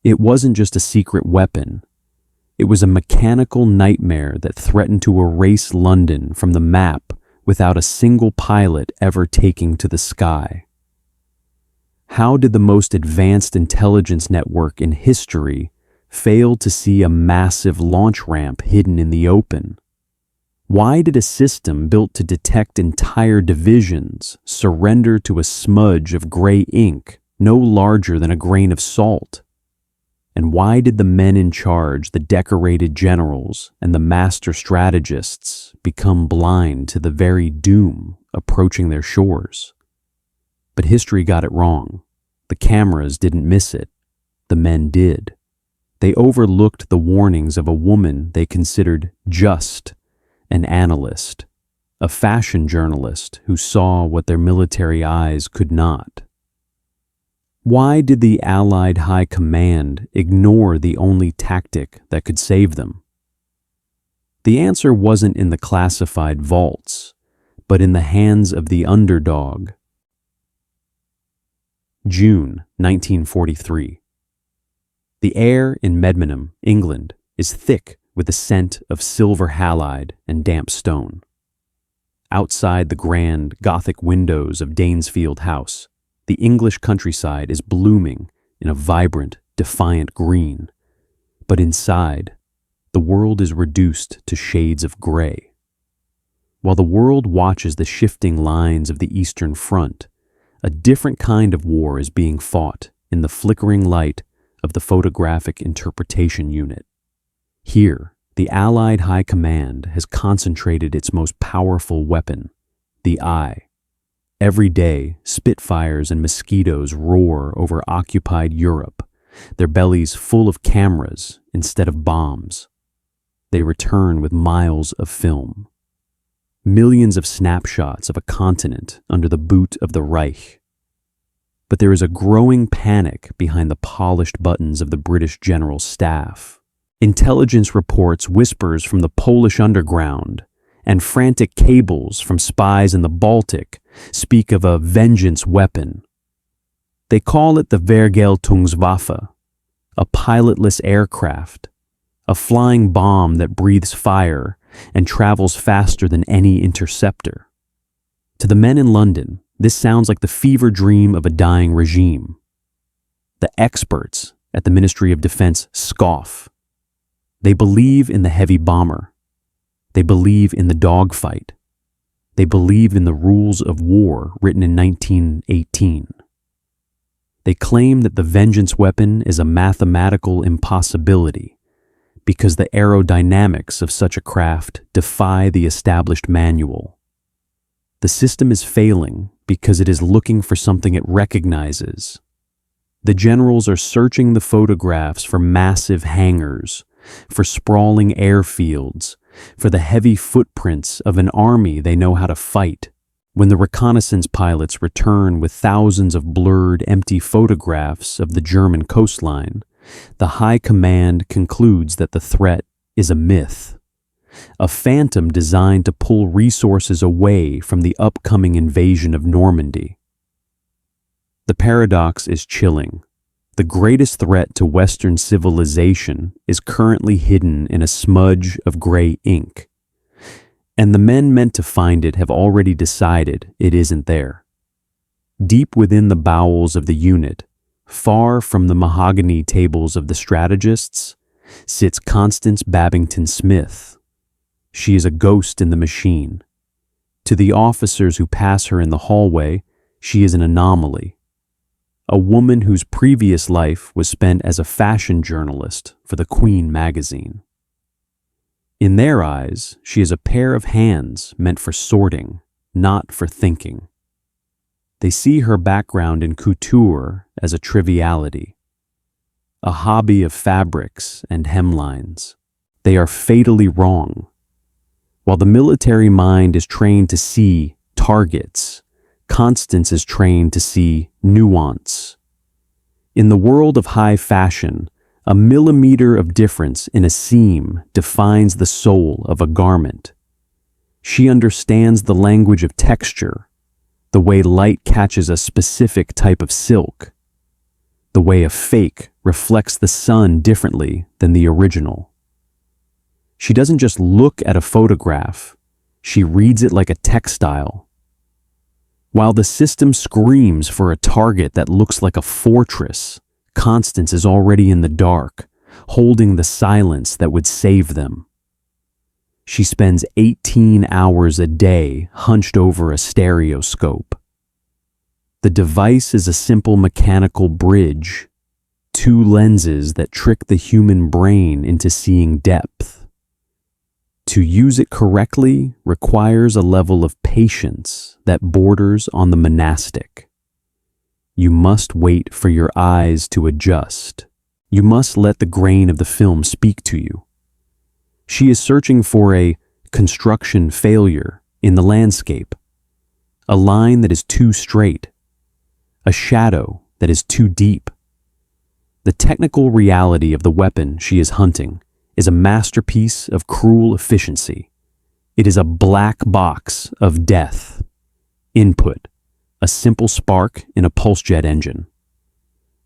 It wasn't just a secret weapon. It was a mechanical nightmare that threatened to erase London from the map without a single pilot ever taking to the sky. How did the most advanced intelligence network in history fail to see a massive launch ramp hidden in the open? Why did a system built to detect entire divisions surrender to a smudge of gray ink no larger than a grain of salt? And why did the men in charge, the decorated generals and the master strategists, become blind to the very doom approaching their shores? But history got it wrong. The cameras didn't miss it. The men did. They overlooked the warnings of a woman they considered just, an analyst, a fashion journalist who saw what their military eyes could not. Why did the Allied High Command ignore the only tactic that could save them? The answer wasn't in the classified vaults, but in the hands of the underdog. June 1943. The air in Medmenham, England, is thick with the scent of silver halide and damp stone. Outside the grand Gothic windows of Danesfield House, the English countryside is blooming in a vibrant, defiant green. But inside, the world is reduced to shades of gray. While the world watches the shifting lines of the Eastern Front, a different kind of war is being fought in the flickering light of the Photographic Interpretation Unit. Here, the Allied High Command has concentrated its most powerful weapon, the eye. Every day, Spitfires and Mosquitoes roar over occupied Europe, their bellies full of cameras instead of bombs. They return with miles of film. Millions of snapshots of a continent under the boot of the Reich. But there is a growing panic behind the polished buttons of the British General Staff. Intelligence reports whispers from the Polish underground, and frantic cables from spies in the Baltic speak of a vengeance weapon. They call it the Vergeltungswaffe, a pilotless aircraft, a flying bomb that breathes fire and travels faster than any interceptor. To the men in London, this sounds like the fever dream of a dying regime. The experts at the Ministry of Defense scoff. They believe in the heavy bomber. They believe in the dogfight. They believe in the rules of war written in 1918. They claim that the vengeance weapon is a mathematical impossibility because the aerodynamics of such a craft defy the established manual. The system is failing because it is looking for something it recognizes. The generals are searching the photographs for massive hangars, for sprawling airfields, for the heavy footprints of an army they know how to fight. When the reconnaissance pilots return with thousands of blurred, empty photographs of the German coastline, the High Command concludes that the threat is a myth, a phantom designed to pull resources away from the upcoming invasion of Normandy. The paradox is chilling. The greatest threat to Western civilization is currently hidden in a smudge of gray ink. And the men meant to find it have already decided it isn't there. Deep within the bowels of the unit, far from the mahogany tables of the strategists, sits Constance Babington Smith. She is a ghost in the machine. To the officers who pass her in the hallway, she is an anomaly. A woman whose previous life was spent as a fashion journalist for the Queen magazine. In their eyes, she is a pair of hands meant for sorting, not for thinking. They see her background in couture as a triviality, a hobby of fabrics and hemlines. They are fatally wrong. While the military mind is trained to see targets, Constance is trained to see nuance. In the world of high fashion, a millimeter of difference in a seam defines the soul of a garment. She understands the language of texture, the way light catches a specific type of silk. the way a fake reflects the sun differently than the original. She doesn't just look at a photograph, she reads it like a textile. While the system screams for a target that looks like a fortress, Constance is already in the dark, holding the silence that would save them. She spends 18 hours a day hunched over a stereoscope. The device is a simple mechanical bridge, two lenses that trick the human brain into seeing depth. To use it correctly requires a level of patience that borders on the monastic. You must wait for your eyes to adjust. You must let the grain of the film speak to you. She is searching for a construction failure in the landscape, a line that is too straight, a shadow that is too deep. The technical reality of the weapon she is hunting is a masterpiece of cruel efficiency. It is a black box of death. Input: a simple spark in a pulse jet engine.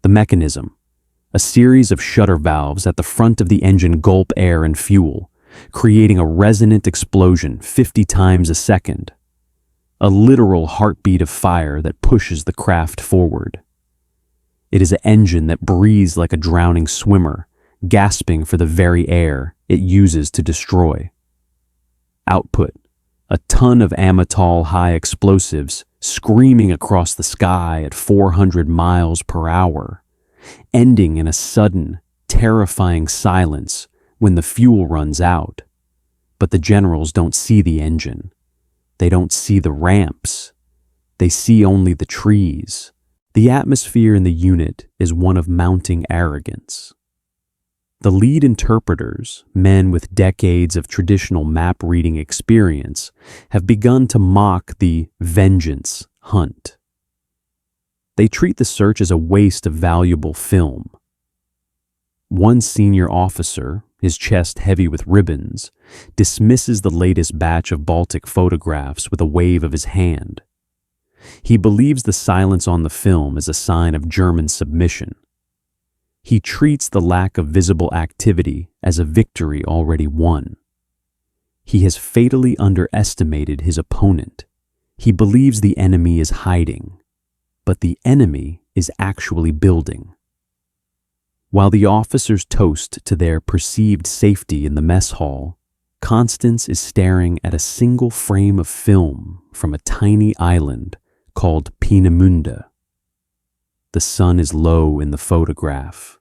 The mechanism: a series of shutter valves at the front of the engine gulp air and fuel, creating a resonant explosion 50 times a second. A literal heartbeat of fire that pushes the craft forward. It is an engine that breathes like a drowning swimmer, gasping for the very air it uses to destroy. Output: a ton of Amatol high explosives screaming across the sky at 400 miles per hour, ending in a sudden, terrifying silence when the fuel runs out. But the generals don't see the engine. They don't see the ramps. They see only the trees. The atmosphere in the unit is one of mounting arrogance. The lead interpreters, men with decades of traditional map reading experience, have begun to mock the vengeance hunt. They treat the search as a waste of valuable film. One senior officer, his chest heavy with ribbons, dismisses the latest batch of Baltic photographs with a wave of his hand. He believes the silence on the film is a sign of German submission. He treats the lack of visible activity as a victory already won. He has fatally underestimated his opponent. He believes the enemy is hiding, but the enemy is actually building. While the officers toast to their perceived safety in the mess hall, Constance is staring at a single frame of film from a tiny island called Peenemünde. The sun is low in the photograph.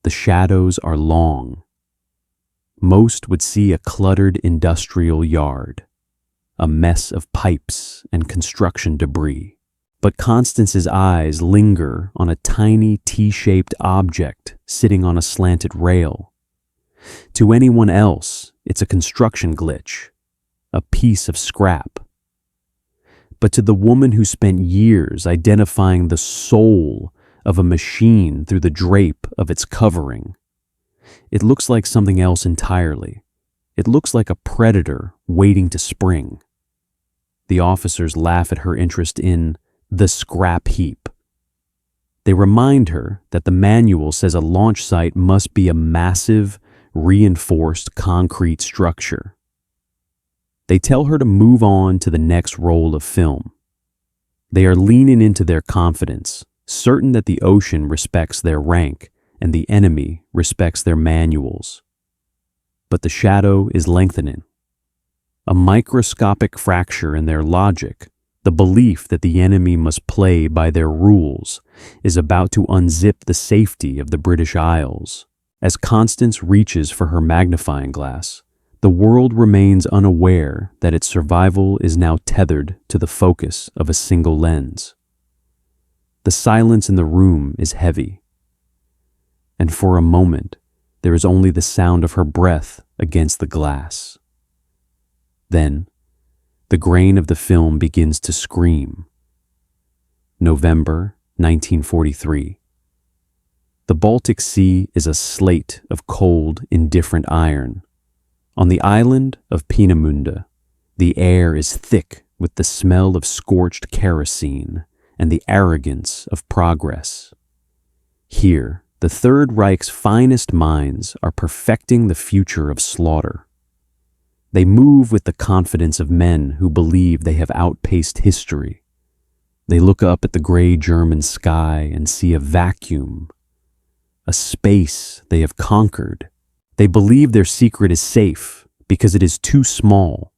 The shadows are long. Most would see a cluttered industrial yard, a mess of pipes and construction debris. But Constance's eyes linger on a tiny T-shaped object sitting on a slanted rail. To anyone else, it's a construction glitch, a piece of scrap. But to the woman who spent years identifying the soul of a machine through the drape of its covering, it looks like something else entirely. It looks like a predator waiting to spring. The officers laugh at her interest in the scrap heap. They remind her that the manual says a launch site must be a massive, reinforced concrete structure. They tell her to move on to the next roll of film. They are leaning into their confidence, certain that the ocean respects their rank and the enemy respects their manuals. But the shadow is lengthening. A microscopic fracture in their logic, the belief that the enemy must play by their rules, is about to unzip the safety of the British Isles. As Constance reaches for her magnifying glass, the world remains unaware that its survival is now tethered to the focus of a single lens. The silence in the room is heavy, and for a moment there is only the sound of her breath against the glass. Then, the grain of the film begins to scream. November 1943. The Baltic Sea is a slate of cold, indifferent iron. On the island of Peenemünde, the air is thick with the smell of scorched kerosene and the arrogance of progress. Here, the Third Reich's finest minds are perfecting the future of slaughter. They move with the confidence of men who believe they have outpaced history. They look up at the gray German sky and see a vacuum, a space they have conquered. They believe their secret is safe because it is too small,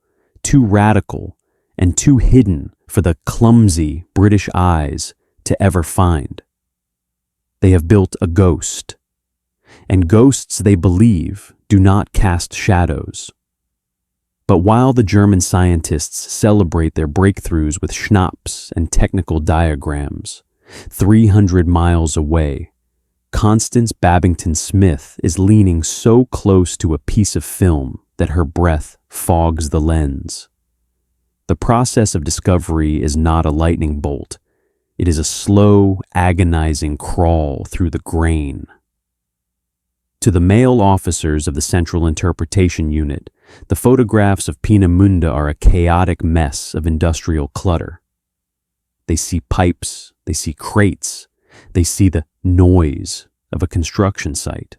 too radical, and too hidden for the clumsy British eyes to ever find. They have built a ghost, and ghosts, they believe, do not cast shadows. But while the German scientists celebrate their breakthroughs with schnapps and technical diagrams, 300 miles away, Constance Babington Smith is leaning so close to a piece of film that her breath fogs the lens. The process of discovery is not a lightning bolt. It is a slow, agonizing crawl through the grain. To the male officers of the Central Interpretation Unit, the photographs of Peenemünde are a chaotic mess of industrial clutter. They see pipes, they see crates, they see the noise of a construction site.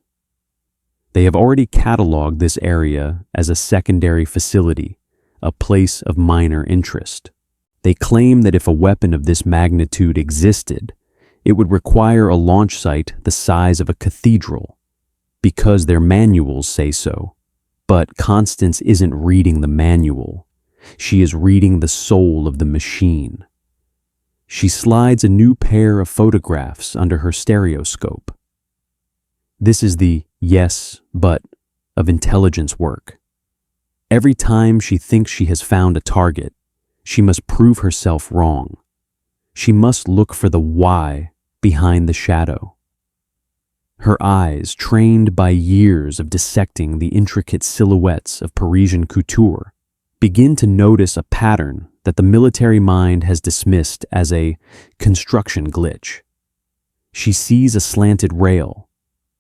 They have already cataloged this area as a secondary facility, a place of minor interest. They claim that if a weapon of this magnitude existed, it would require a launch site the size of a cathedral, because their manuals say so. But Constance isn't reading the manual. She is reading the soul of the machine. She slides a new pair of photographs under her stereoscope. This is the yes, but of intelligence work. Every time she thinks she has found a target, she must prove herself wrong. She must look for the why behind the shadow. Her eyes, trained by years of dissecting the intricate silhouettes of Parisian couture, begin to notice a pattern that the military mind has dismissed as a construction glitch. She sees a slanted rail,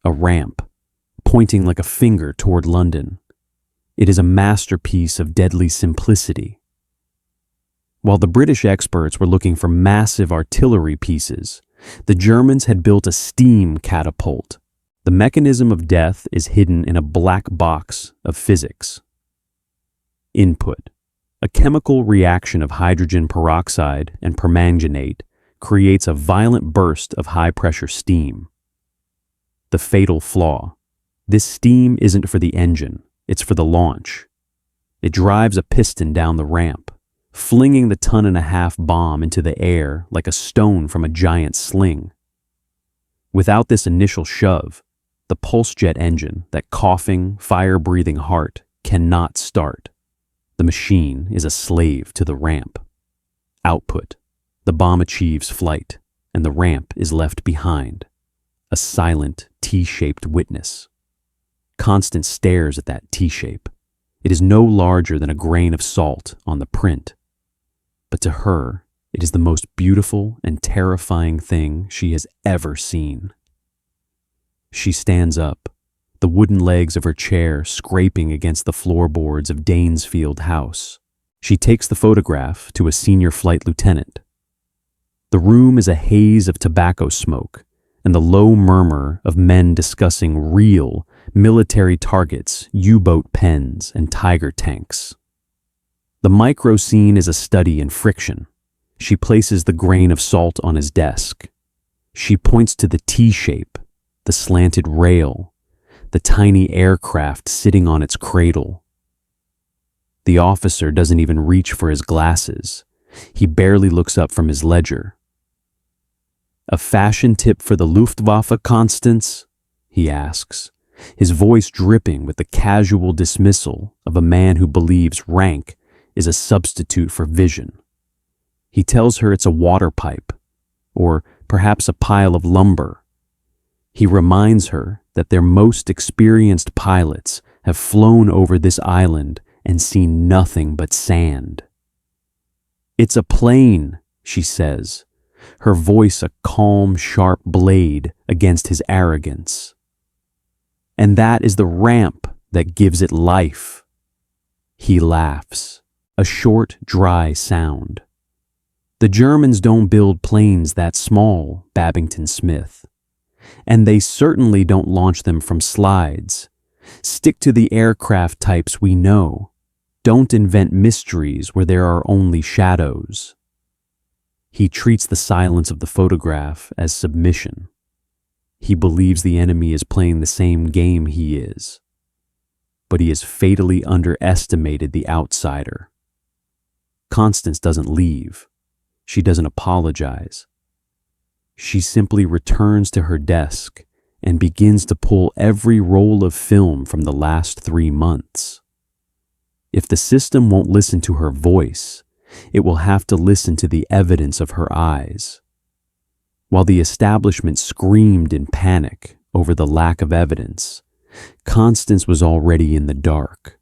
a ramp, pointing like a finger toward London. It is a masterpiece of deadly simplicity. While the British experts were looking for massive artillery pieces, the Germans had built a steam catapult. The mechanism of death is hidden in a black box of physics. Input: a chemical reaction of hydrogen peroxide and permanganate creates a violent burst of high-pressure steam. The fatal flaw: this steam isn't for the engine, it's for the launch. It drives a piston down the ramp, flinging the ton-and-a-half bomb into the air like a stone from a giant sling. Without this initial shove, the pulse jet engine, that coughing, fire-breathing heart, cannot start. The machine is a slave to the ramp. Output: the bomb achieves flight, and the ramp is left behind, a silent T-shaped witness. Constance stares at that T-shape. It is no larger than a grain of salt on the print. But to her, it is the most beautiful and terrifying thing she has ever seen. She stands up, the wooden legs of her chair scraping against the floorboards of Danesfield House. She takes the photograph to a senior flight lieutenant. The room is a haze of tobacco smoke and the low murmur of men discussing real military targets, U-boat pens, and Tiger tanks. The micro scene is a study in friction. She places the grain of salt on his desk. She points to the T-shape, the slanted rail, the tiny aircraft sitting on its cradle. The officer doesn't even reach for his glasses. He barely looks up from his ledger. "A fashion tip for the Luftwaffe, Constance?" he asks, his voice dripping with the casual dismissal of a man who believes rank is a substitute for vision. He tells her it's a water pipe, or perhaps a pile of lumber. He reminds her that their most experienced pilots have flown over this island and seen nothing but sand. "It's a plane," she says, her voice a calm, sharp blade against his arrogance. "And that is the ramp that gives it life." He laughs, a short, dry sound. "The Germans don't build planes that small, Babington Smith. And they certainly don't launch them from slides. Stick to the aircraft types we know. Don't invent mysteries where there are only shadows. He treats the silence of the photograph as submission. He believes the enemy is playing the same game he is. But he has fatally underestimated the outsider. Constance doesn't leave. She doesn't apologize. She simply returns to her desk and begins to pull every roll of film from the last 3 months. If the system won't listen to her voice, it will have to listen to the evidence of her eyes. While the establishment screamed in panic over the lack of evidence, Constance was already in the dark,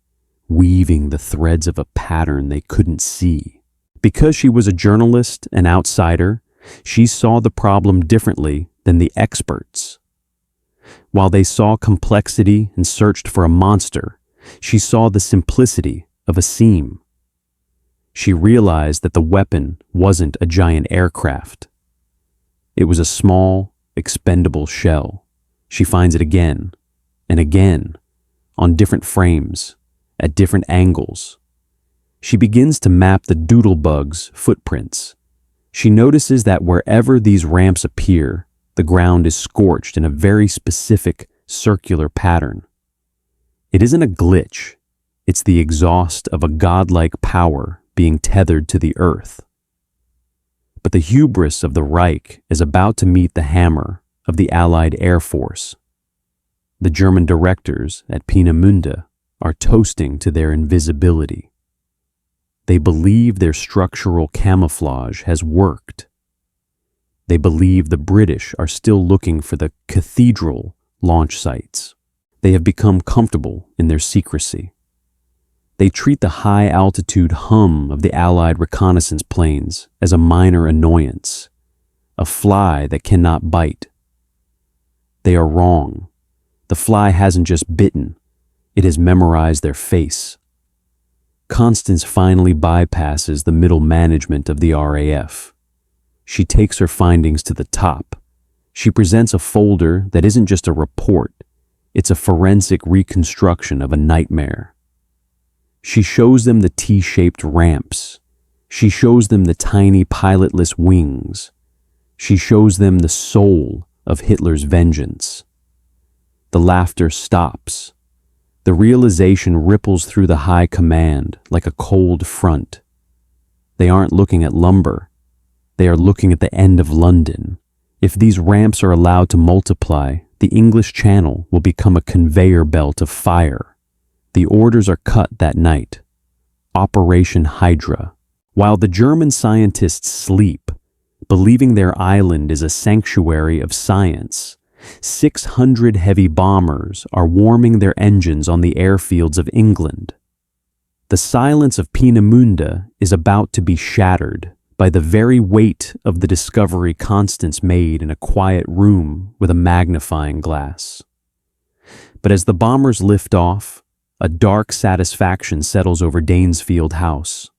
weaving the threads of a pattern they couldn't see. Because she was a journalist, an outsider, she saw the problem differently than the experts. While they saw complexity and searched for a monster, she saw the simplicity of a seam. She realized that the weapon wasn't a giant aircraft. It was a small, expendable shell. She finds it again and again, on different frames, at different angles. She begins to map the doodlebug's footprints. She notices that wherever these ramps appear, the ground is scorched in a very specific circular pattern. It isn't a glitch. It's the exhaust of a godlike power being tethered to the earth. But the hubris of the Reich is about to meet the hammer of the Allied Air Force. The German directors at Peenemünde are toasting to their invisibility. They believe their structural camouflage has worked. They believe the British are still looking for the cathedral launch sites. They have become comfortable in their secrecy. They treat the high-altitude hum of the Allied reconnaissance planes as a minor annoyance, a fly that cannot bite. They are wrong. The fly hasn't just bitten, it has memorized their face. Constance finally bypasses the middle management of the RAF. She takes her findings to the top. She presents a folder that isn't just a report, it's a forensic reconstruction of a nightmare. She shows them the T-shaped ramps. She shows them the tiny pilotless wings. She shows them the soul of Hitler's vengeance. The laughter stops. The realization ripples through the high command like a cold front. They aren't looking at lumber. They are looking at the end of London. If these ramps are allowed to multiply, the English Channel will become a conveyor belt of fire. The orders are cut that night. Operation Hydra. While the German scientists sleep, believing their island is a sanctuary of science, 600 heavy bombers are warming their engines on the airfields of England. The silence of Peenemünde is about to be shattered by the very weight of the discovery Constance made in a quiet room with a magnifying glass. But as the bombers lift off, a dark satisfaction settles over Danesfield House.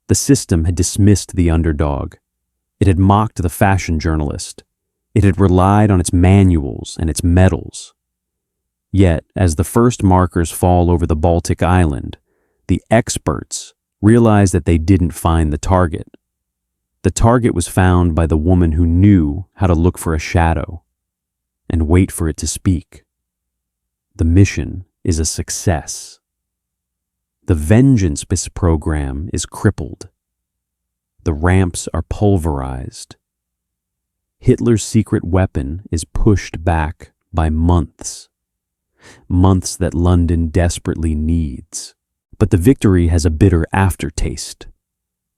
The system had dismissed the underdog. It had mocked the fashion journalist. It had relied on its manuals and its medals. Yet, as the first markers fall over the Baltic island, the experts realize that they didn't find the target. The target was found by the woman who knew how to look for a shadow and wait for it to speak. The mission is a success. The Vengeance program is crippled. The ramps are pulverized. Hitler's secret weapon is pushed back by months. Months that London desperately needs. But the victory has a bitter aftertaste.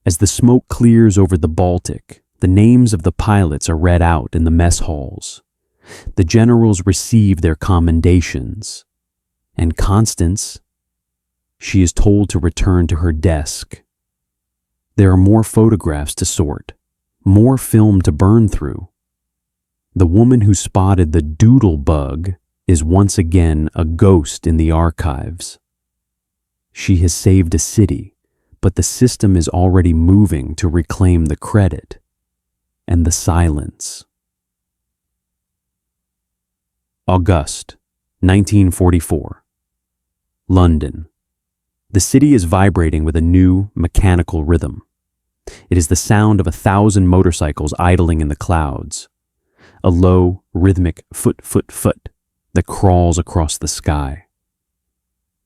As the smoke clears over the Baltic, the names of the pilots are read out in the mess halls. The generals receive their commendations. And Constance, she is told to return to her desk. There are more photographs to sort, more film to burn through. The woman who spotted the doodle bug is once again a ghost in the archives. She has saved a city, but the system is already moving to reclaim the credit and the silence. August, 1944. London. The city is vibrating with a new, mechanical rhythm. It is the sound of 1,000 motorcycles idling in the clouds. A low, rhythmic foot, foot, foot that crawls across the sky.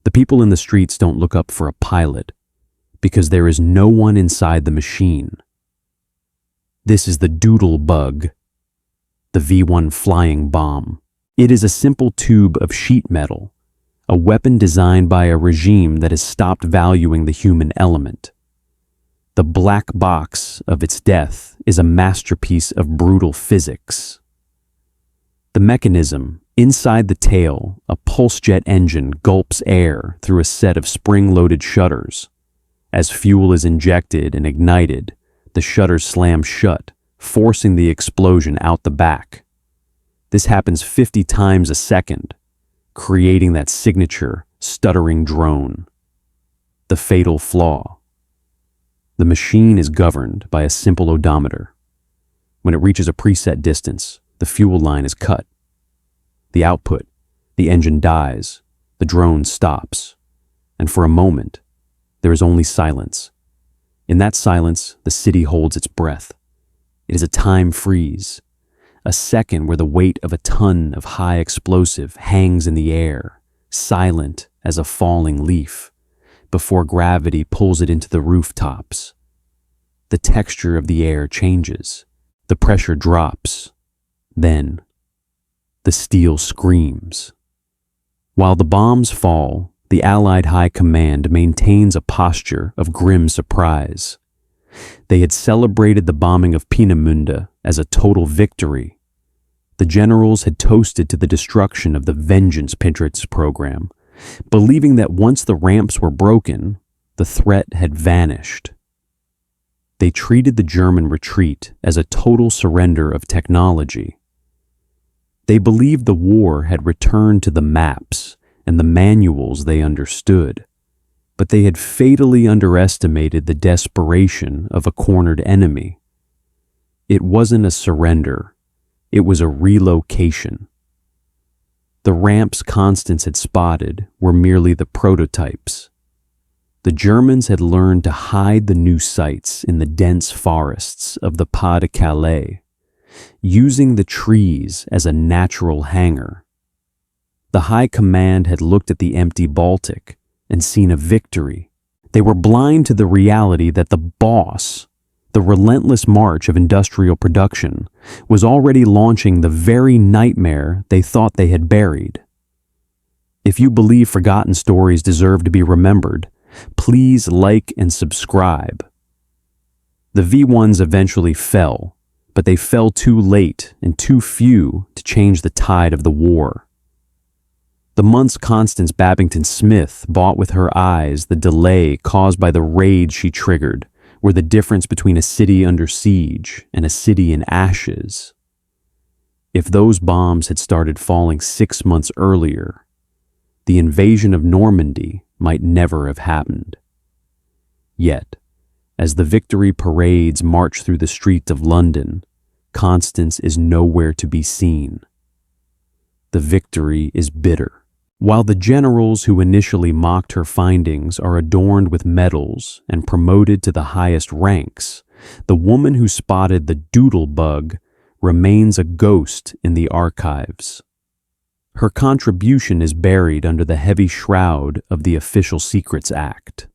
The people in the streets don't look up for a pilot because there is no one inside the machine. This is the doodle bug, the V1 flying bomb. It is a simple tube of sheet metal, a weapon designed by a regime that has stopped valuing the human element. The black box of its death is a masterpiece of brutal physics. The mechanism, inside the tail, a pulse jet engine gulps air through a set of spring-loaded shutters. As fuel is injected and ignited, the shutters slam shut, forcing the explosion out the back. This happens 50 times a second, creating that signature, stuttering drone. The fatal flaw. The machine is governed by a simple odometer. When it reaches a preset distance, the fuel line is cut. The output, the engine dies, the drone stops, and for a moment, there is only silence. In that silence, the city holds its breath. It is a time freeze, a second where the weight of a ton of high explosive hangs in the air, silent as a falling leaf, before gravity pulls it into the rooftops. The texture of the air changes. The pressure drops. Then, the steel screams. While the bombs fall, the Allied High Command maintains a posture of grim surprise. They had celebrated the bombing of Peenemünde as a total victory. The generals had toasted to the destruction of the Vengeance Patriots program, believing that once the ramps were broken, the threat had vanished. They treated the German retreat as a total surrender of technology. They believed the war had returned to the maps and the manuals they understood, but they had fatally underestimated the desperation of a cornered enemy. It wasn't a surrender, it was a relocation. The ramps Constance had spotted were merely the prototypes. The Germans had learned to hide the new sites in the dense forests of the Pas de Calais, using the trees as a natural hangar. The High Command had looked at the empty Baltic and seen a victory. They were blind to the reality that the boss, the relentless march of industrial production, was already launching the very nightmare they thought they had buried. If you believe forgotten stories deserve to be remembered, please like and subscribe. The V1s eventually fell, but they fell too late and too few to change the tide of the war. The months Constance Babington Smith bought with her eyes the delay caused by the rage she triggered were the difference between a city under siege and a city in ashes. If those bombs had started falling 6 months earlier, the invasion of Normandy might never have happened. Yet, as the victory parades march through the streets of London, Constance is nowhere to be seen. The victory is bitter. While the generals who initially mocked her findings are adorned with medals and promoted to the highest ranks, the woman who spotted the doodle bug remains a ghost in the archives. Her contribution is buried under the heavy shroud of the Official Secrets Act.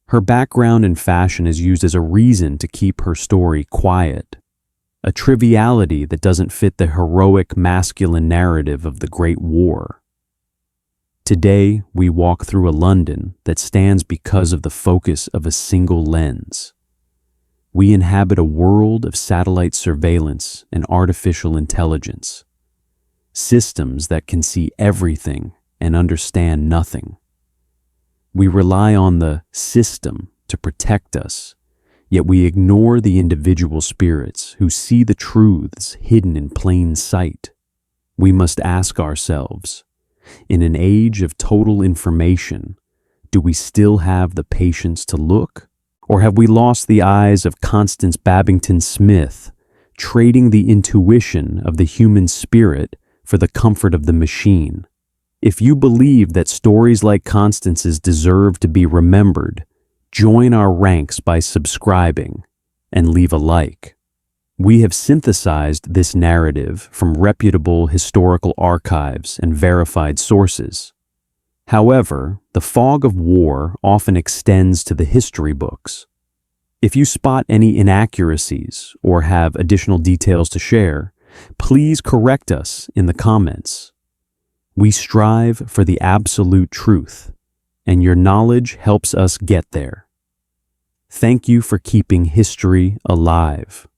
Her background in fashion is used as a reason to keep her story quiet, a triviality that doesn't fit the heroic masculine narrative of the Great War. Today, we walk through a London that stands because of the focus of a single lens. We inhabit a world of satellite surveillance and artificial intelligence, systems that can see everything and understand nothing. We rely on the system to protect us, yet we ignore the individual spirits who see the truths hidden in plain sight. We must ask ourselves, in an age of total information, do we still have the patience to look? Or have we lost the eyes of Constance Babington Smith, trading the intuition of the human spirit for the comfort of the machine. If you believe that stories like Constance's deserve to be remembered, join our ranks by subscribing and leave a like. We have synthesized this narrative from reputable historical archives and verified sources. However, the fog of war often extends to the history books. If you spot any inaccuracies or have additional details to share, please correct us in the comments. We strive for the absolute truth, and your knowledge helps us get there. Thank you for keeping history alive.